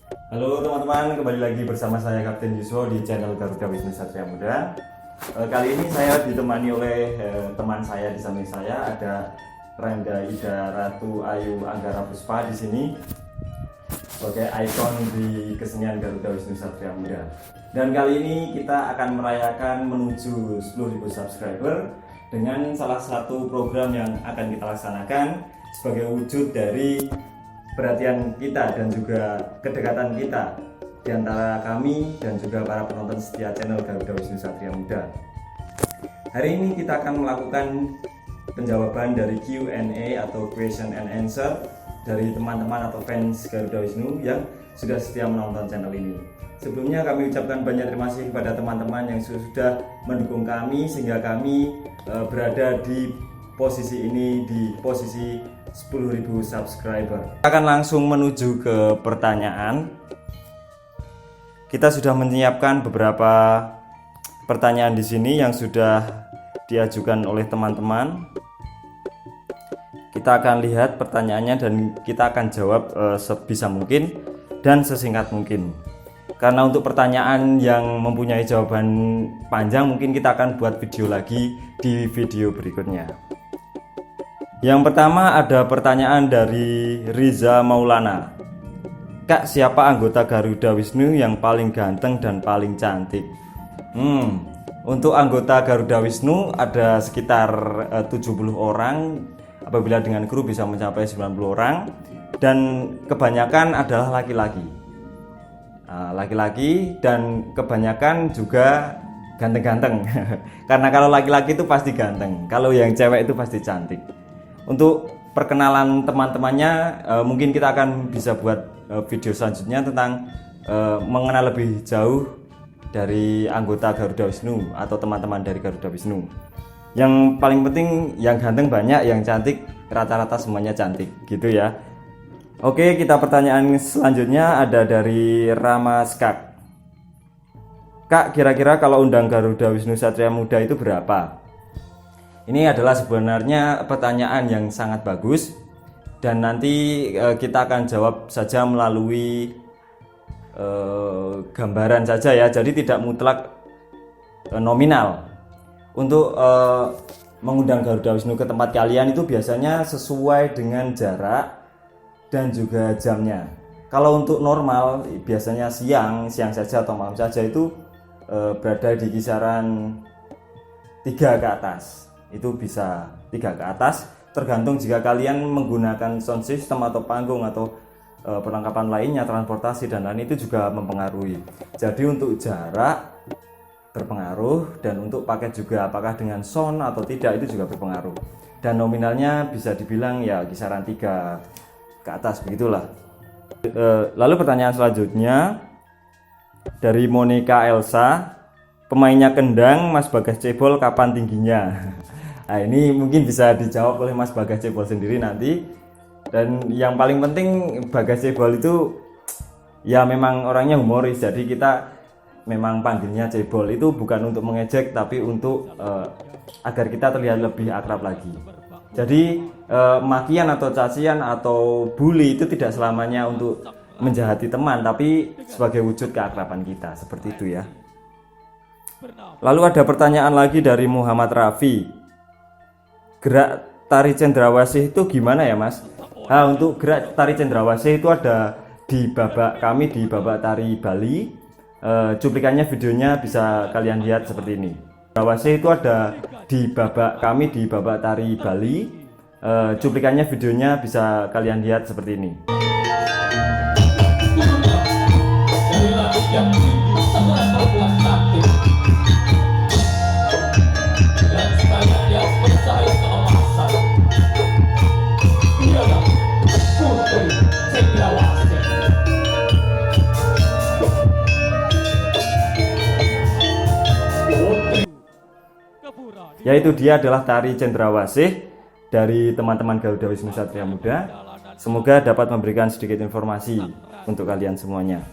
Halo teman-teman, kembali lagi bersama saya Kapten Yuswo di channel Garuda Wisnu Satria Muda. Kali ini saya ditemani oleh teman saya di samping saya, ada Rangga Ida Ratu Ayu Anggara Puspa di sini sebagai ikon di kesenian Garuda Wisnu Satria Muda. Dan kali ini kita akan merayakan menuju 10.000 subscriber dengan salah satu program yang akan kita laksanakan sebagai wujud dari perhatian kita dan juga kedekatan kita di antara kami dan juga para penonton setia channel Garuda Wisnu Satria Muda. Hari ini kita akan melakukan penjawaban dari Q&A atau question and answer dari teman-teman atau fans Garuda Wisnu yang sudah setia menonton channel ini. Sebelumnya kami ucapkan banyak terima kasih kepada teman-teman yang sudah mendukung kami sehingga kami berada di posisi ini, di posisi 10.000 subscriber. Kita akan langsung menuju ke pertanyaan. Kita sudah menyiapkan beberapa pertanyaan di sini yang sudah diajukan oleh teman-teman. Kita akan lihat pertanyaannya dan kita akan jawab sebisa mungkin dan sesingkat mungkin. Karena untuk pertanyaan yang mempunyai jawaban panjang mungkin kita akan buat video lagi di video berikutnya. Yang pertama ada pertanyaan dari Riza Maulana. Kak, siapa anggota Garuda Wisnu yang paling ganteng dan paling cantik? Untuk anggota Garuda Wisnu ada sekitar 70 orang. Apabila dengan kru bisa mencapai 90 orang. Dan kebanyakan adalah laki-laki. Laki-laki dan kebanyakan juga ganteng-ganteng. Karena kalau laki-laki itu pasti ganteng. Kalau yang cewek itu pasti cantik. Untuk perkenalan teman-temannya mungkin kita akan bisa buat video selanjutnya tentang mengenal lebih jauh dari anggota Garuda Wisnu atau teman-teman dari Garuda Wisnu. Yang paling penting yang ganteng banyak, yang cantik rata-rata semuanya cantik gitu ya. Oke, kita pertanyaan selanjutnya ada dari Rama Skak. Kak, kira-kira kalau undang Garuda Wisnu Satria Muda itu berapa? Ini adalah sebenarnya pertanyaan yang sangat bagus dan nanti kita akan jawab saja melalui gambaran saja ya, jadi tidak mutlak nominal. Untuk mengundang Garuda Wisnu ke tempat kalian itu biasanya sesuai dengan jarak dan juga jamnya. Kalau untuk normal biasanya siang saja atau malam saja itu berada di kisaran 3 ke atas. Itu bisa 3 ke atas, tergantung jika kalian menggunakan sound system atau panggung atau perlengkapan lainnya, transportasi dan lain itu juga mempengaruhi. Jadi untuk jarak berpengaruh dan untuk paket juga apakah dengan sound atau tidak itu juga berpengaruh. Dan nominalnya bisa dibilang ya kisaran 3 ke atas begitulah. Lalu pertanyaan selanjutnya dari Monica Elsa. Pemainnya kendang, Mas Bagas Cebol kapan tingginya? Nah, ini mungkin bisa dijawab oleh Mas Bagas Cebol sendiri nanti. Dan yang paling penting Bagas Cebol itu ya memang orangnya humoris. Jadi kita memang panggilnya Cebol itu bukan untuk mengejek tapi untuk agar kita terlihat lebih akrab lagi. Jadi makian atau cacian atau bully itu tidak selamanya untuk menjahati teman, tapi sebagai wujud keakraban kita. Seperti itu ya. Lalu ada pertanyaan lagi dari Muhammad Rafi. Gerak tari cendrawasih itu gimana ya Mas? Nah, untuk gerak tari cendrawasih itu ada di babak tari Bali. Cuplikannya videonya bisa kalian lihat seperti ini. Cendrawasih itu ada di babak tari Bali. Cuplikannya videonya bisa kalian lihat seperti ini. Yaitu dia adalah tari cendrawasih dari teman-teman Garuda Wisnu Satria Muda. Semoga dapat memberikan sedikit informasi untuk kalian semuanya.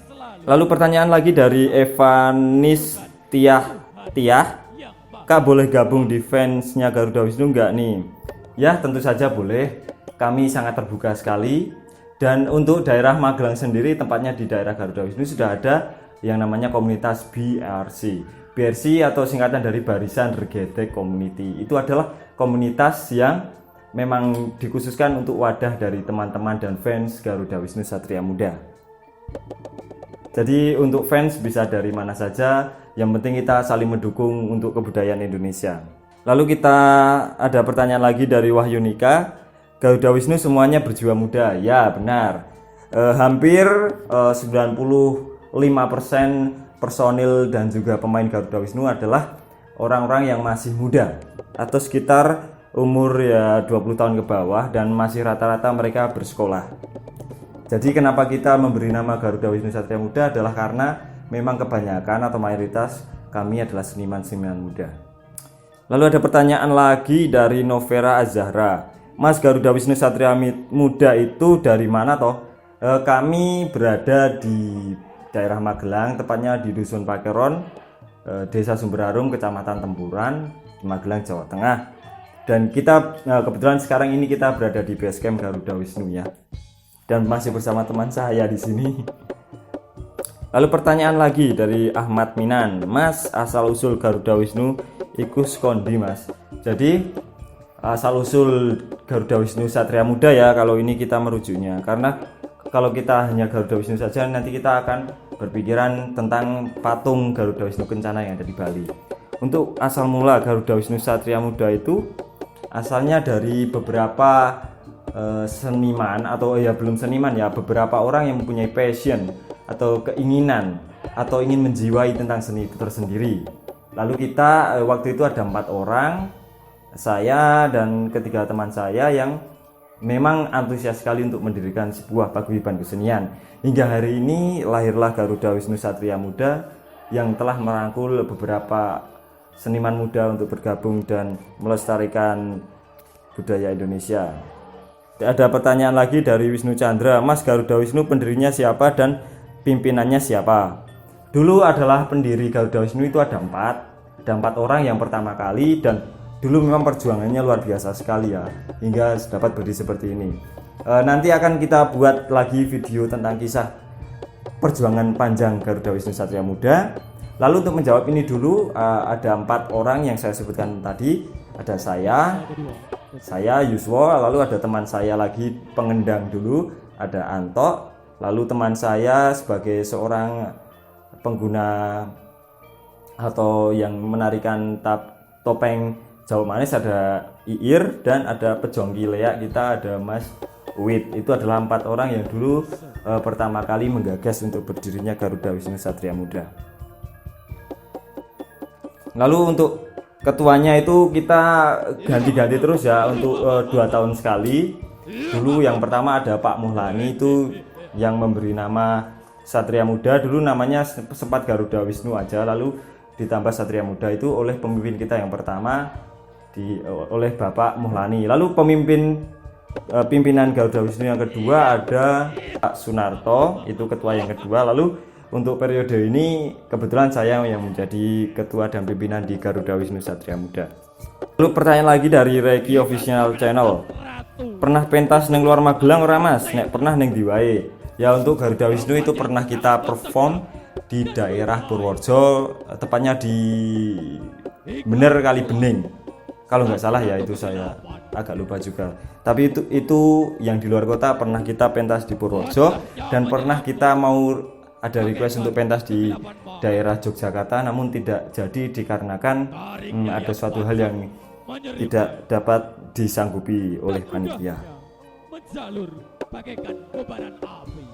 Lalu pertanyaan lagi dari Evanis Tiah. Kak, boleh gabung di fansnya Garuda Wisnu enggak nih? Ya, tentu saja boleh. Kami sangat terbuka sekali Dan untuk daerah Magelang sendiri, tempatnya di daerah Garuda Wisnu, sudah ada yang namanya komunitas BRC. BRC atau singkatan dari Barisan Regedek Community. Itu adalah komunitas yang memang dikhususkan untuk wadah dari teman-teman dan fans Garuda Wisnu Satria Muda. Jadi untuk fans bisa dari mana saja, yang penting kita saling mendukung untuk kebudayaan Indonesia. Lalu kita ada pertanyaan lagi dari Wahyunika. Garuda Wisnu semuanya berjiwa muda. Ya, benar. Hampir 95% personil dan juga pemain Garuda Wisnu adalah orang-orang yang masih muda atau sekitar umur ya 20 tahun ke bawah, dan masih rata-rata mereka bersekolah. Jadi kenapa kita memberi nama Garuda Wisnu Satria Muda adalah karena memang kebanyakan atau mayoritas kami adalah seniman-seniman muda. Lalu ada pertanyaan lagi dari Novera Azahra. Mas, Garuda Wisnu Satria Muda itu dari mana toh? Kami berada di daerah Magelang, tepatnya di Dusun Pakeron, Desa Sumberarum, Kecamatan Tempuran, Magelang, Jawa Tengah. Dan kita kebetulan sekarang ini kita berada di base camp Garuda Wisnu ya. Dan masih bersama teman saya di sini. Lalu pertanyaan lagi dari Ahmad Minan. Mas, asal usul Garuda Wisnu iku skondi, Mas? Jadi asal usul Garuda Wisnu Satria Muda ya kalau ini kita merujuknya, karena kalau kita hanya Garuda Wisnu saja nanti kita akan berpikiran tentang patung Garuda Wisnu Kencana yang ada di Bali. Untuk asal mula Garuda Wisnu Satria Muda itu asalnya dari beberapa seniman, atau ya belum seniman ya, beberapa orang yang mempunyai passion atau keinginan atau ingin menjiwai tentang seni itu tersendiri. Lalu kita waktu itu ada 4 orang, saya dan ketiga teman saya yang memang antusias sekali untuk mendirikan sebuah paguyuban kesenian. Hingga hari ini lahirlah Garuda Wisnu Satria Muda yang telah merangkul beberapa seniman muda untuk bergabung dan melestarikan budaya Indonesia. Ada pertanyaan lagi dari Wisnu Chandra. Mas, Garuda Wisnu pendirinya siapa dan pimpinannya siapa? Dulu adalah pendiri Garuda Wisnu itu ada 4 orang yang pertama kali, dan dulu memang perjuangannya luar biasa sekali ya, hingga dapat berdiri seperti ini. Nanti akan kita buat lagi video tentang kisah perjuangan panjang Garuda Wisnu Satria Muda. Lalu untuk menjawab ini dulu, ada 4 orang yang saya sebutkan tadi. Ada saya Yuswo, lalu ada teman saya lagi pengendang dulu, ada Anto, lalu teman saya sebagai seorang pengguna atau yang menarikan topeng Jawa Manis ada Iir, dan ada pejongki leak kita ada Mas Wit. Itu adalah 4 orang yang dulu pertama kali menggagas untuk berdirinya Garuda Wisnu Satria Muda. Lalu untuk ketuanya itu kita ganti-ganti terus ya, untuk 2 tahun sekali. Dulu yang pertama ada Pak Muhlani, itu yang memberi nama Satria Muda. Dulu namanya sempat Garuda Wisnu aja, lalu ditambah Satria Muda itu oleh pemimpin kita yang pertama, oleh Bapak Muhlani. Lalu pimpinan Garuda Wisnu yang kedua ada Pak Sunarto, itu ketua yang kedua. Lalu untuk periode ini kebetulan saya yang menjadi ketua dan pimpinan di Garuda Wisnu Satria Muda. Lalu pertanyaan lagi dari Reiki Official Channel. Pernah pentas neng luar Magelang ora Mas? Nek pernah neng diwae. Ya, untuk Garuda Wisnu itu pernah kita perform di daerah Purworejo, tepatnya di Bener Kali Bening. Kalau nggak salah ya, itu saya agak lupa juga. Tapi itu yang di luar kota pernah kita pentas di Purworejo, dan pernah kita mau ada request untuk pentas di daerah Yogyakarta, namun tidak jadi dikarenakan ada suatu hal yang tidak dapat disanggupi oleh panitia. Menjalur bagaikan kobaran api.